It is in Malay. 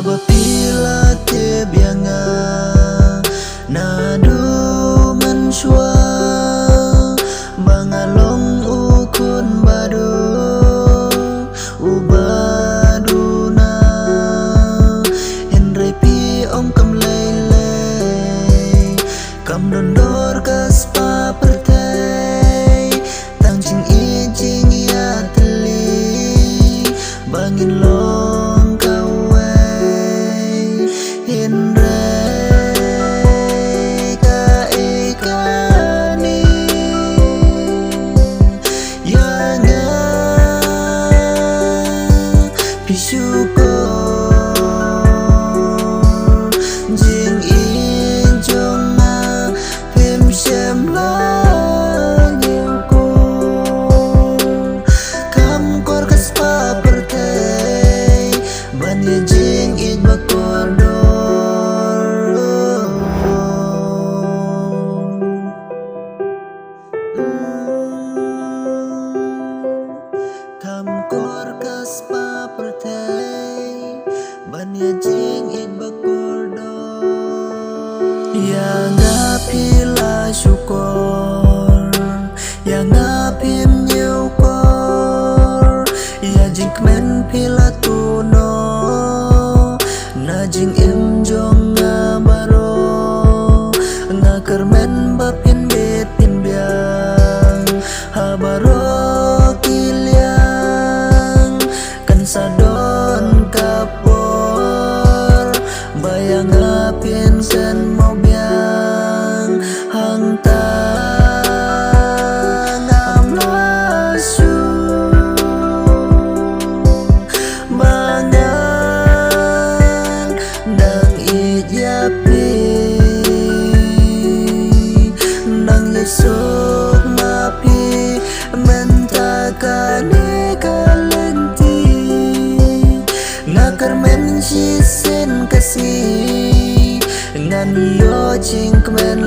Apabila tibianga nadu menshua bangalong ukun badu ubaduna Henry pi om kam lele kam dondor kaspa pertai tang jing I jing ya teli bangin long kawai Henry ka ikani yanga syukur jing in jong na phim xem la nhiều cô kam kor kaspa pertai ban ye jing in bakor kam kor kaspa pertai ban ye jing in bakor ya ngapila syukur ya ngapim nyukor ya jing men pila tuno na jing im jong ngabaro ngakermen bapin bet pin biang habaro kiliang kan sadon kapor bayang apin sen mau biang hang tang amlasu bangan dang ijapi dang yesuk mapi mentakane kalenti ngakar men sisen kasih ngan yo jing kemen